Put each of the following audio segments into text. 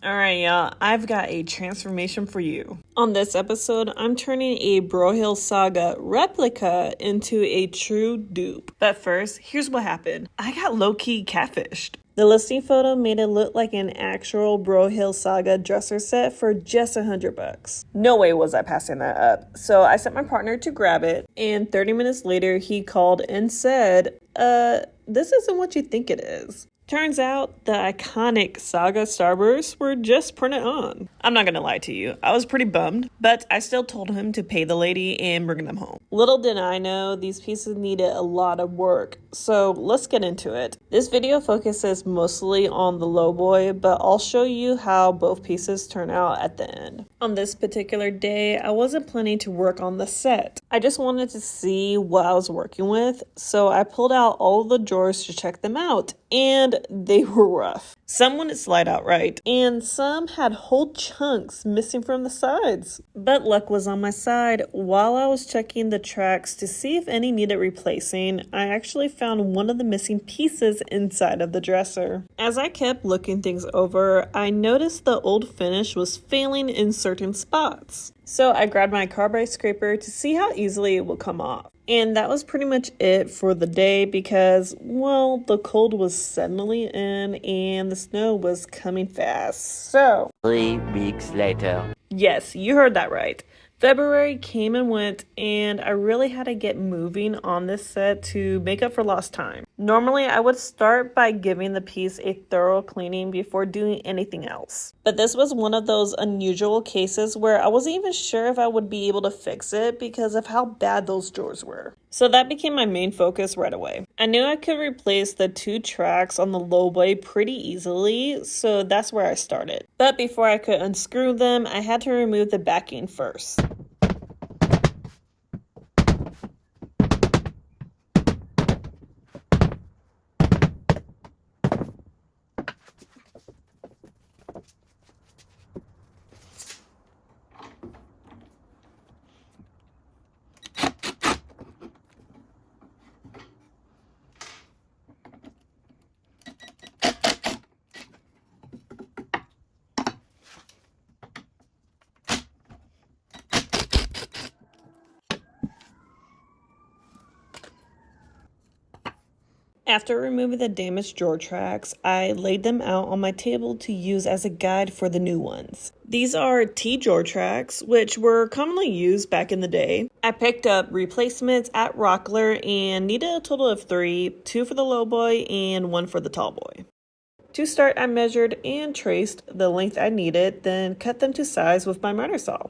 Alright, y'all, I've got a transformation for you. On this episode, I'm turning a Broyhill Saga replica into a true dupe. But first, here's what happened. I got low-key catfished. The listing photo made it look like an actual Broyhill Saga dresser set for just $100. No way was I passing that up. So I sent my partner to grab it, and 30 minutes later, he called and said, this isn't what you think it is. Turns out the iconic Saga starbursts were just printed on. I'm not gonna lie to you, I was pretty bummed, but I still told him to pay the lady and bring them home. Little did I know these pieces needed a lot of work, so let's get into it. This video focuses mostly on the low boy, but I'll show you how both pieces turn out at the end. On this particular day, I wasn't planning to work on the set. I just wanted to see what I was working with, so I pulled out all of the drawers to check them out, and they were rough. Some wouldn't slide out right, and some had whole chunks missing from the sides. But luck was on my side. While I was checking the tracks to see if any needed replacing, I actually found one of the missing pieces inside of the dresser. As I kept looking things over, I noticed the old finish was failing in certain spots. So I grabbed my carbide scraper to see how easily it would come off. And that was pretty much it for the day because, well, the cold was suddenly in and the snow was coming fast. So 3 weeks later. Yes, you heard that right. February came and went, and I really had to get moving on this set to make up for lost time. Normally, I would start by giving the piece a thorough cleaning before doing anything else. But this was one of those unusual cases where I wasn't even sure if I would be able to fix it because of how bad those drawers were. So that became my main focus right away. I knew I could replace the 2 tracks on the low blade pretty easily, so that's where I started. But before I could unscrew them, I had to remove the backing first. After removing the damaged drawer tracks, I laid them out on my table to use as a guide for the new ones. These are T-drawer tracks, which were commonly used back in the day. I picked up replacements at Rockler and needed a total of 3, 2 for the low boy and 1 for the tall boy. To start, I measured and traced the length I needed, then cut them to size with my miter saw.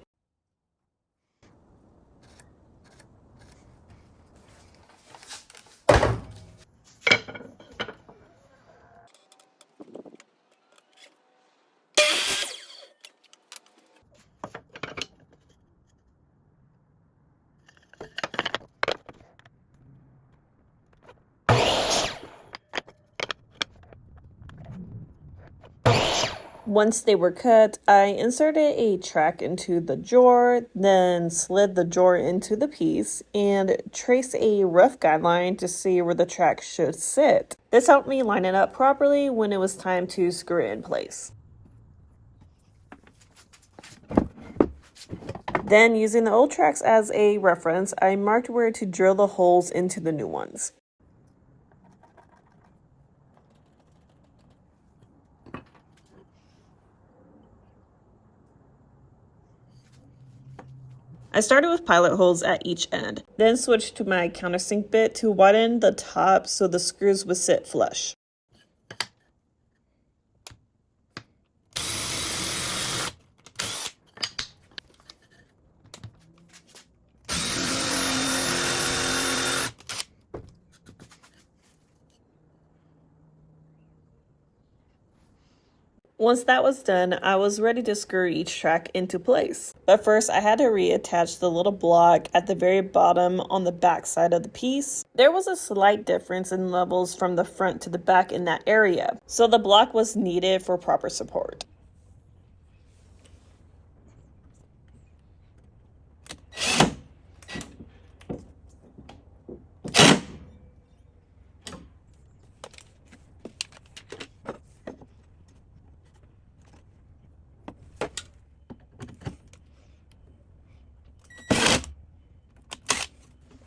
Once they were cut, I inserted a track into the drawer, then slid the drawer into the piece, and traced a rough guideline to see where the track should sit. This helped me line it up properly when it was time to screw it in place. Then, using the old tracks as a reference, I marked where to drill the holes into the new ones. I started with pilot holes at each end, then switched to my countersink bit to widen the top so the screws would sit flush. Once that was done, I was ready to screw each track into place. But first, I had to reattach the little block at the very bottom on the back side of the piece. There was a slight difference in levels from the front to the back in that area, so the block was needed for proper support.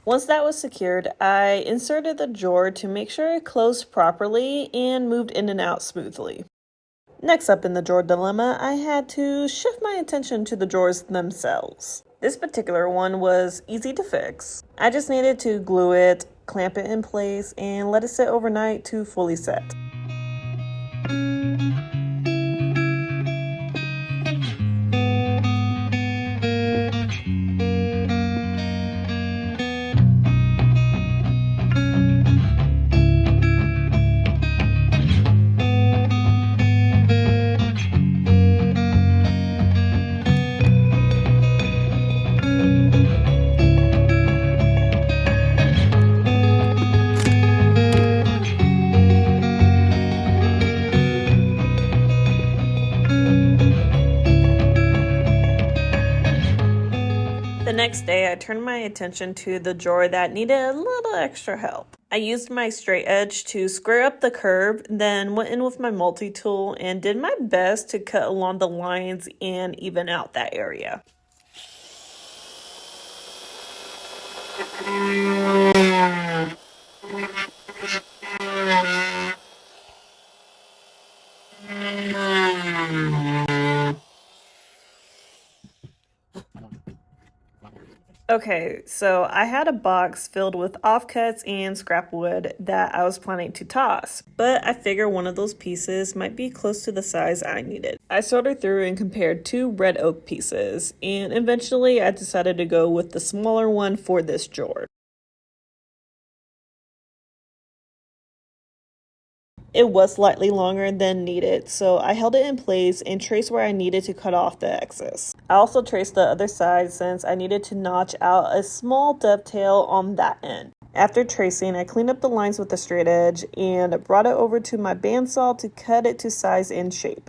Once that was secured, I inserted the drawer to make sure it closed properly and moved in and out smoothly. Next up in the drawer dilemma, I had to shift my attention to the drawers themselves. This particular one was easy to fix. I just needed to glue it, clamp it in place, and let it sit overnight to fully set. The next day, I turned my attention to the drawer that needed a little extra help. I used my straight edge to square up the curve, then went in with my multi-tool and did my best to cut along the lines and even out that area. Okay, so I had a box filled with offcuts and scrap wood that I was planning to toss, but I figured one of those pieces might be close to the size I needed. I sorted through and compared 2 red oak pieces, and eventually I decided to go with the smaller one for this drawer. It was slightly longer than needed, so I held it in place and traced where I needed to cut off the excess. I also traced the other side since I needed to notch out a small dovetail on that end. After tracing, I cleaned up the lines with a straight edge and brought it over to my bandsaw to cut it to size and shape.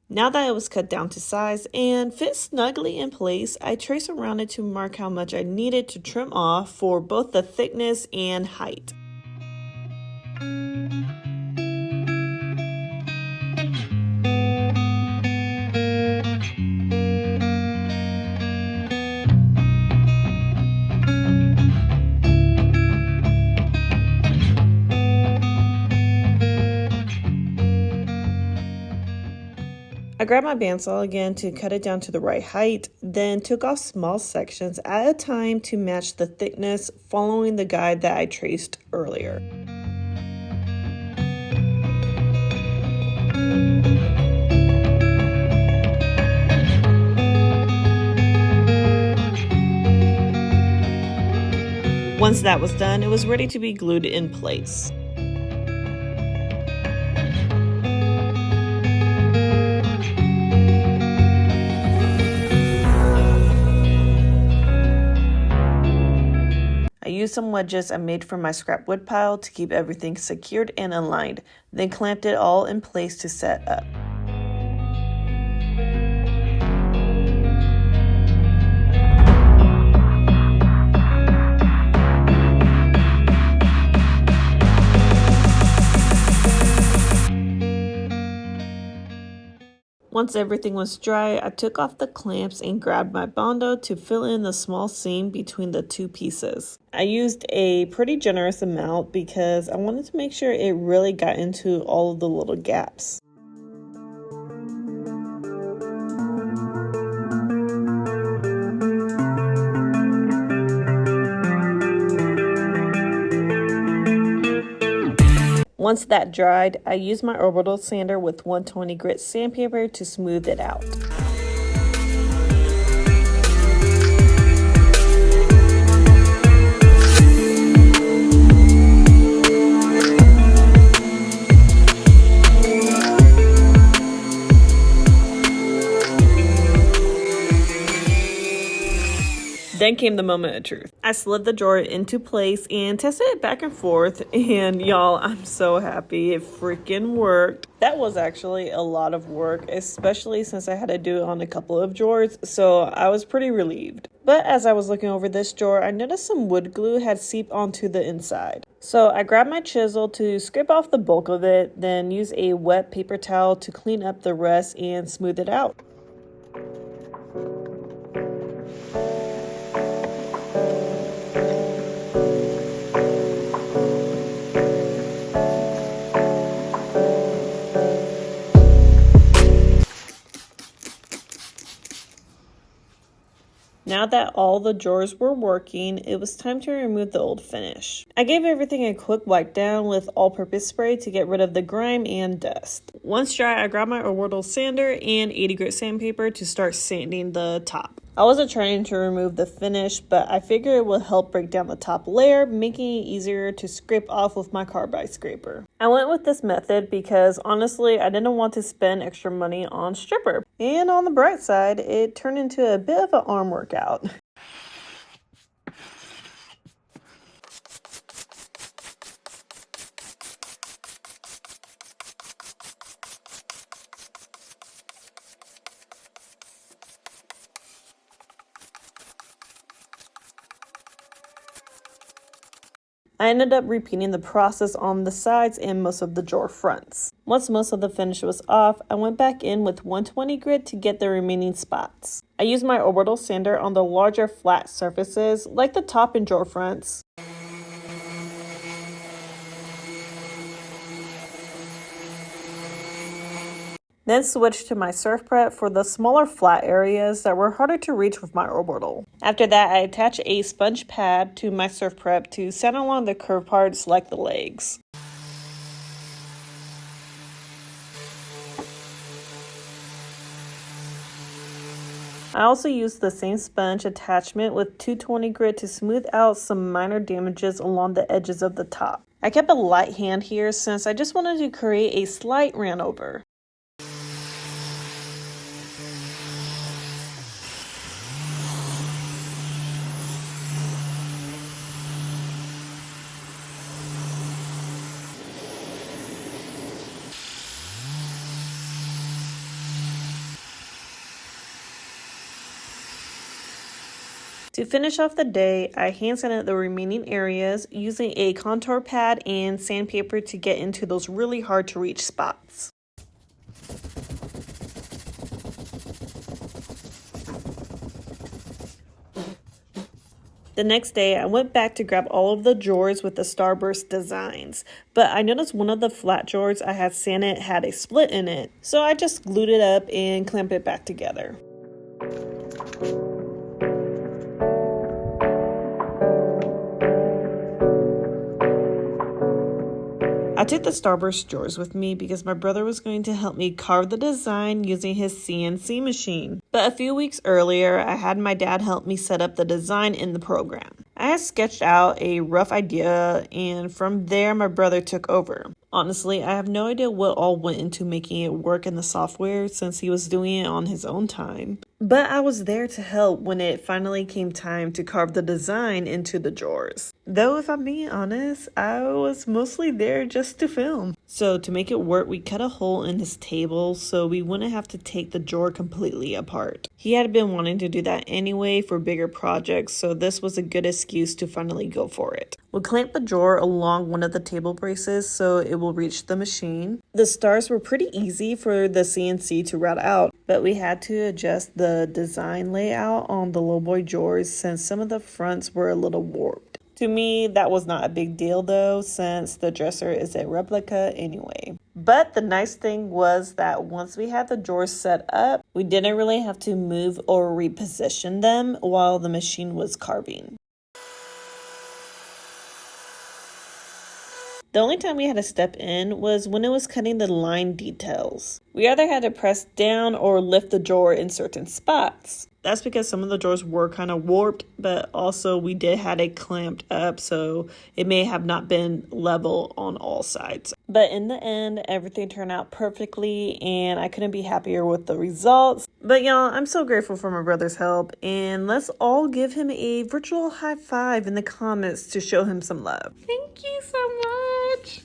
Now that it was cut down to size and fit snugly in place, I traced around it to mark how much I needed to trim off for both the thickness and height. I grabbed my bandsaw again to cut it down to the right height, then took off small sections at a time to match the thickness, following the guide that I traced earlier. Once that was done, it was ready to be glued in place. I used some wedges I made from my scrap wood pile to keep everything secured and aligned, then clamped it all in place to set up. Once everything was dry, I took off the clamps and grabbed my Bondo to fill in the small seam between the 2 pieces. I used a pretty generous amount because I wanted to make sure it really got into all of the little gaps. Once that dried, I used my orbital sander with 120 grit sandpaper to smooth it out. Then came the moment of truth. I slid the drawer into place and tested it back and forth, and y'all, I'm so happy it freaking worked. That was actually a lot of work, especially since I had to do it on a couple of drawers, so I was pretty relieved. But as I was looking over this drawer, I noticed some wood glue had seeped onto the inside. So I grabbed my chisel to scrape off the bulk of it, then use a wet paper towel to clean up the rest and smooth it out. Now that all the drawers were working, it was time to remove the old finish. I gave everything a quick wipe down with all-purpose spray to get rid of the grime and dust. Once dry, I grabbed my orbital sander and 80 grit sandpaper to start sanding the top. I wasn't trying to remove the finish, but I figured it would help break down the top layer, making it easier to scrape off with my carbide scraper. I went with this method because honestly, I didn't want to spend extra money on stripper. And on the bright side, it turned into a bit of an arm workout. I ended up repeating the process on the sides and most of the drawer fronts. Once most of the finish was off, I went back in with 120 grit to get the remaining spots. I used my orbital sander on the larger flat surfaces, like the top and drawer fronts. Then switched to my surf prep for the smaller flat areas that were harder to reach with my orbital. After that, I attached a sponge pad to my surf prep to sand along the curved parts like the legs. I also used the same sponge attachment with 220 grit to smooth out some minor damages along the edges of the top. I kept a light hand here since I just wanted to create a slight ran over. To finish off the day, I hand sanded the remaining areas using a contour pad and sandpaper to get into those really hard to reach spots. The next day, I went back to grab all of the drawers with the starburst designs, but I noticed one of the flat drawers I had sanded had a split in it, so I just glued it up and clamped it back together. I took the starburst drawers with me because my brother was going to help me carve the design using his CNC machine. But a few weeks earlier, I had my dad help me set up the design in the program. I had sketched out a rough idea, and from there my brother took over. Honestly, I have no idea what all went into making it work in the software since he was doing it on his own time. But I was there to help when it finally came time to carve the design into the drawers. Though if I'm being honest, I was mostly there just to film. So to make it work, we cut a hole in his table so we wouldn't have to take the drawer completely apart. He had been wanting to do that anyway for bigger projects, so this was a good excuse to finally go for it. We'll clamp the drawer along one of the table braces so it will reach the machine. The stars were pretty easy for the CNC to route out, but we had to adjust the design layout on the lowboy drawers since some of the fronts were a little warped. To me, that was not a big deal though, since the dresser is a replica anyway. But the nice thing was that once we had the drawers set up, we didn't really have to move or reposition them while the machine was carving. The only time we had to step in was when it was cutting the line details. We either had to press down or lift the drawer in certain spots. That's because some of the drawers were kind of warped, but also we did have it clamped up, so it may have not been level on all sides. But in the end, everything turned out perfectly and I couldn't be happier with the results. But y'all, I'm so grateful for my brother's help, and let's all give him a virtual high five in the comments to show him some love. Thank you so much.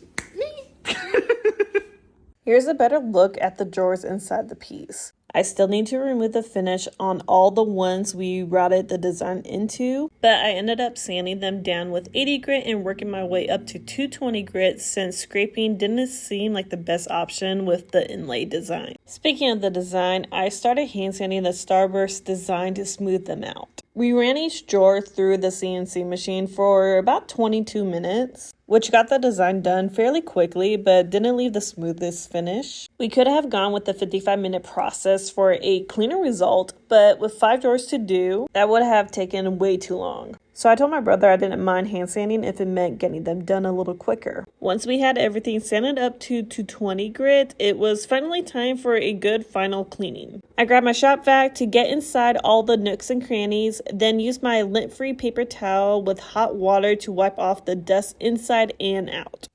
Here's a better look at the drawers inside the piece. I still need to remove the finish on all the ones we routed the design into, but I ended up sanding them down with 80 grit and working my way up to 220 grit since scraping didn't seem like the best option with the inlay design. Speaking of the design, I started hand sanding the starburst design to smooth them out. We ran each drawer through the CNC machine for about 22 minutes, which got the design done fairly quickly but didn't leave the smoothest finish. We could have gone with the 55-minute process for a cleaner result, but with 5 drawers to do, that would have taken way too long. So I told my brother I didn't mind hand sanding if it meant getting them done a little quicker. Once we had everything sanded up to 220 grit, it was finally time for a good final cleaning. I grabbed my shop vac to get inside all the nooks and crannies, then used my lint-free paper towel with hot water to wipe off the dust inside and out.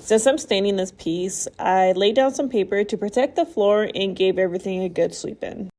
Since I'm staining this piece, I laid down some paper to protect the floor and gave everything a good sweep in.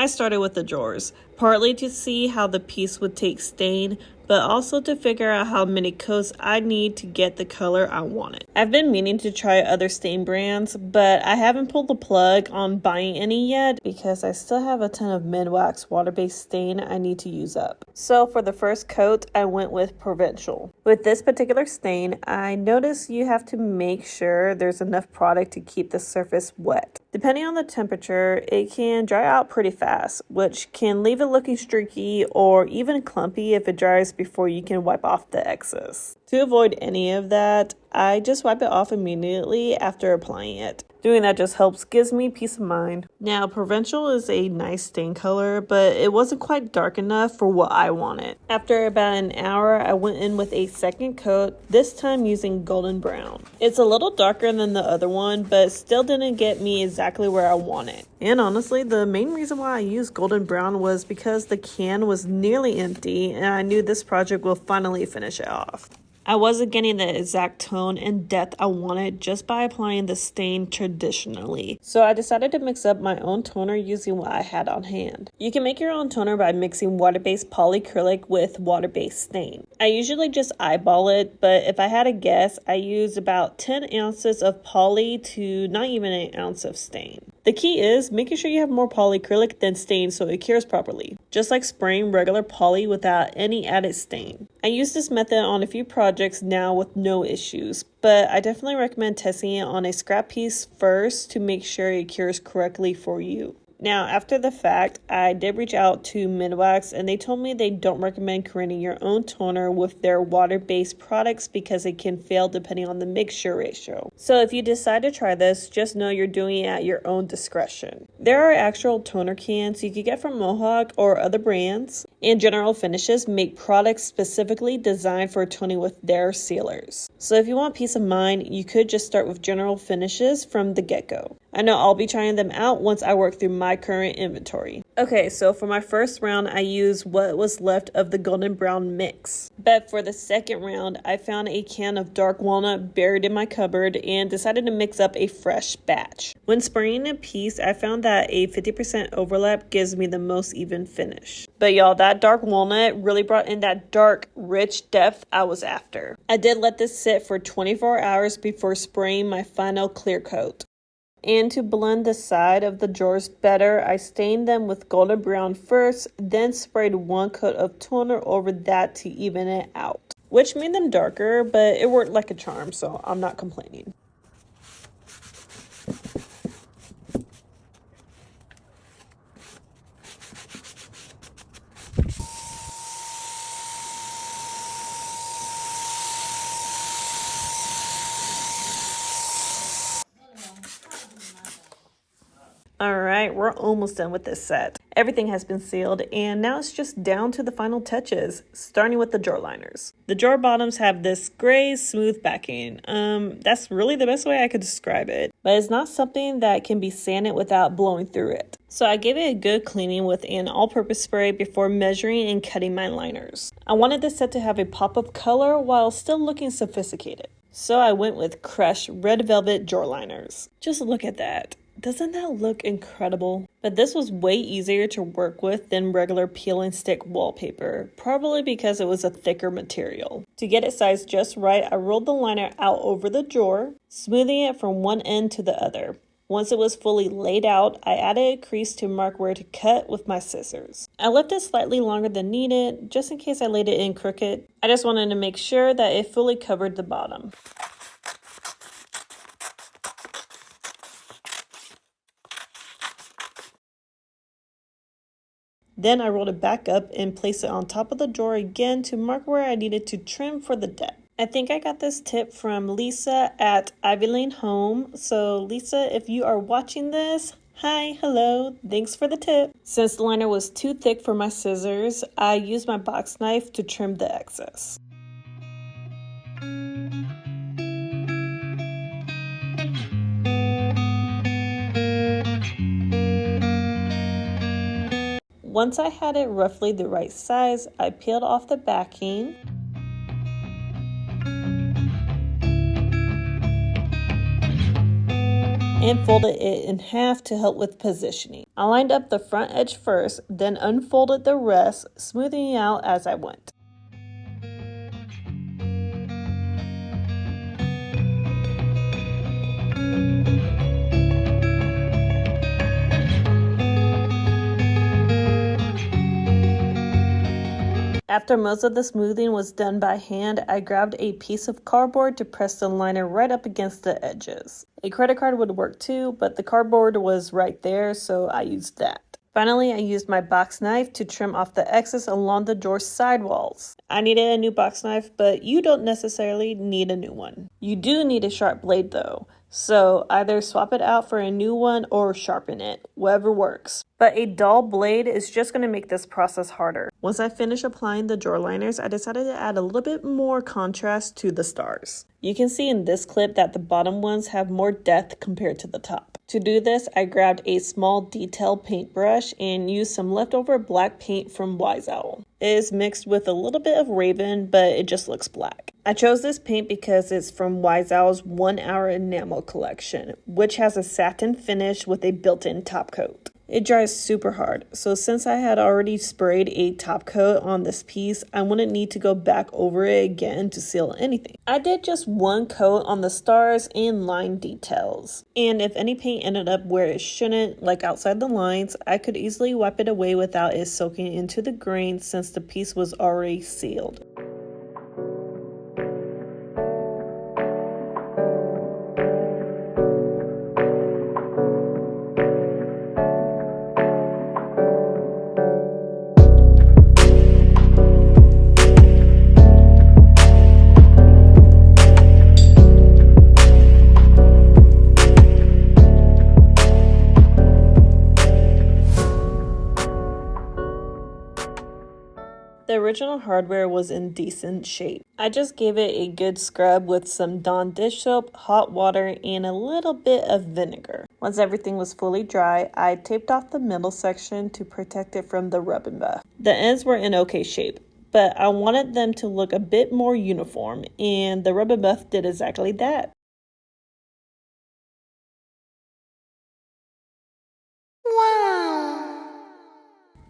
I started with the drawers, partly to see how the piece would take stain, but also to figure out how many coats I need to get the color I wanted. I've been meaning to try other stain brands, but I haven't pulled the plug on buying any yet because I still have a ton of Minwax water-based stain I need to use up. So for the first coat, I went with Provincial. With this particular stain, I noticed you have to make sure there's enough product to keep the surface wet. Depending on the temperature, it can dry out pretty fast, which can leave it looking streaky or even clumpy if it dries before you can wipe off the excess. To avoid any of that, I just wipe it off immediately after applying it. Doing that just gives me peace of mind. Now, Provincial is a nice stain color, but it wasn't quite dark enough for what I wanted. After about an hour, I went in with a second coat, this time using golden brown. It's a little darker than the other one, but still didn't get me exactly where I wanted. And honestly, the main reason why I used golden brown was because the can was nearly empty, and I knew this project will finally finish it off. I wasn't getting the exact tone and depth I wanted just by applying the stain traditionally. So I decided to mix up my own toner using what I had on hand. You can make your own toner by mixing water-based polyacrylic with water-based stain. I usually just eyeball it, but if I had to guess, I used about 10 ounces of poly to not even an ounce of stain. The key is making sure you have more polyacrylic than stain so it cures properly, just like spraying regular poly without any added stain. I use this method on a few projects now with no issues, but I definitely recommend testing it on a scrap piece first to make sure it cures correctly for you. Now, after the fact, I did reach out to Minwax and they told me they don't recommend creating your own toner with their water-based products because it can fail depending on the mixture ratio. So if you decide to try this, just know you're doing it at your own discretion. There are actual toner cans you can get from Mohawk or other brands, and General Finishes make products specifically designed for toning with their sealers. So if you want peace of mind, you could just start with General Finishes from the get-go. I know I'll be trying them out once I work through my current inventory. Okay, so for my first round, I used what was left of the golden brown mix. But for the second round, I found a can of dark walnut buried in my cupboard and decided to mix up a fresh batch. When spraying a piece, I found that a 50% overlap gives me the most even finish. But y'all, that dark walnut really brought in that dark, rich depth I was after. I did let this sit for 24 hours before spraying my final clear coat. And to blend the side of the drawers better, I stained them with golden brown first, then sprayed one coat of toner over that to even it out. Which made them darker, but it worked like a charm, so I'm not complaining. Alright, we're almost done with this set. Everything has been sealed, and now it's just down to the final touches, starting with the drawer liners. The drawer bottoms have this gray, smooth backing. That's really the best way I could describe it, but it's not something that can be sanded without blowing through it. So I gave it a good cleaning with an all-purpose spray before measuring and cutting my liners. I wanted this set to have a pop of color while still looking sophisticated. So I went with crushed red velvet drawer liners. Just look at that. Doesn't that look incredible? But this was way easier to work with than regular peel and stick wallpaper, probably because it was a thicker material. To get it sized just right, I rolled the liner out over the drawer, smoothing it from one end to the other. Once it was fully laid out, I added a crease to mark where to cut with my scissors. I left it slightly longer than needed, just in case I laid it in crooked. I just wanted to make sure that it fully covered the bottom. Then I rolled it back up and placed it on top of the drawer again to mark where I needed to trim for the depth. I think I got this tip from Lisa at Ivy Lane Home. So Lisa, if you are watching this, hi, hello, thanks for the tip. Since the liner was too thick for my scissors, I used my box knife to trim the excess. Once I had it roughly the right size, I peeled off the backing and folded it in half to help with positioning. I lined up the front edge first, then unfolded the rest, smoothing it out as I went. After most of the smoothing was done by hand, I grabbed a piece of cardboard to press the liner right up against the edges. A credit card would work too, but the cardboard was right there, so I used that. Finally, I used my box knife to trim off the excess along the drawer sidewalls. I needed a new box knife, but you don't necessarily need a new one. You do need a sharp blade though, so either swap it out for a new one or sharpen it, whatever works. But a dull blade is just going to make this process harder. Once I finished applying the drawer liners, I decided to add a little bit more contrast to the stars. You can see in this clip that the bottom ones have more depth compared to the top. To do this, I grabbed a small detail paintbrush and used some leftover black paint from Wise Owl. It is mixed with a little bit of Raven, but it just looks black. I chose this paint because it's from Wise Owl's 1 Hour Enamel collection, which has a satin finish with a built-in top coat. It dries super hard, so since I had already sprayed a top coat on this piece, I wouldn't need to go back over it again to seal anything. I did just one coat on the stars and line details, and if any paint ended up where it shouldn't, like outside the lines, I could easily wipe it away without it soaking into the grain since the piece was already sealed. The original hardware was in decent shape. I just gave it a good scrub with some Dawn dish soap, hot water, and a little bit of vinegar. Once everything was fully dry, I taped off the middle section to protect it from the rub and buff. The ends were in okay shape, but I wanted them to look a bit more uniform, and the rub and buff did exactly that.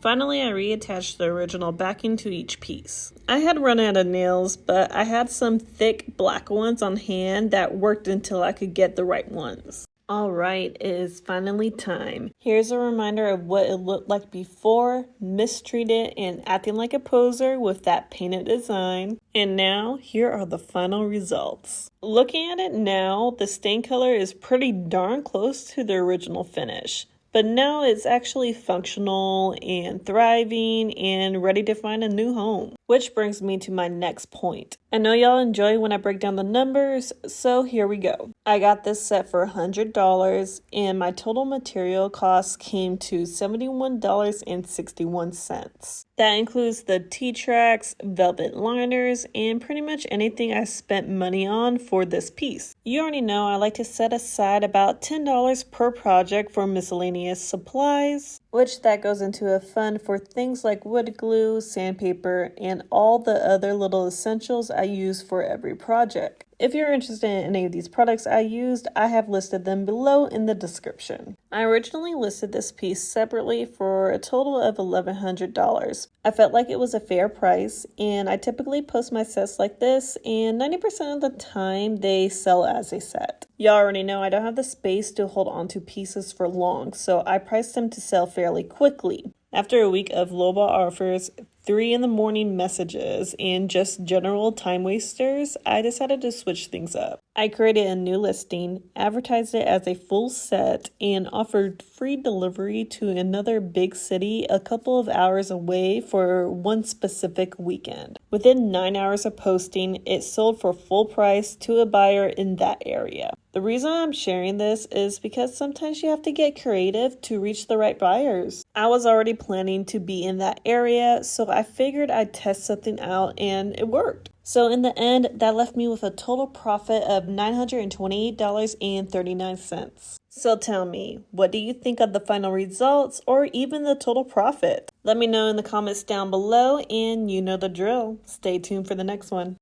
Finally, I reattached the original backing to each piece. I had run out of nails, but I had some thick black ones on hand that worked until I could get the right ones. Alright, it is finally time. Here's a reminder of what it looked like before, mistreated and acting like a poser with that painted design. And now, here are the final results. Looking at it now, the stain color is pretty darn close to the original finish. But now it's actually functional and thriving and ready to find a new home. Which brings me to my next point. I know y'all enjoy when I break down the numbers, so here we go. I got this set for $100 and my total material cost came to $71.61. That includes the T-tracks, velvet liners, and pretty much anything I spent money on for this piece. You already know I like to set aside about $10 per project for miscellaneous supplies, which that goes into a fund for things like wood glue, sandpaper, and all the other little essentials I use for every project. If you're interested in any of these products I used, I have listed them below in the description. I originally listed this piece separately for a total of $1,100. I felt like it was a fair price, and I typically post my sets like this, and 90% of the time they sell as a set. Y'all already know I don't have the space to hold on to pieces for long, so I priced them to sell fairly quickly. After a week of lowball offers, 3 in the morning messages, and just general time wasters, I decided to switch things up. I created a new listing, advertised it as a full set, and offered free delivery to another big city a couple of hours away for one specific weekend. Within 9 hours of posting, it sold for full price to a buyer in that area. The reason I'm sharing this is because sometimes you have to get creative to reach the right buyers. I was already planning to be in that area, so I figured I'd test something out and it worked. So in the end, that left me with a total profit of $928.39. So tell me, what do you think of the final results or even the total profit? Let me know in the comments down below, and you know the drill. Stay tuned for the next one.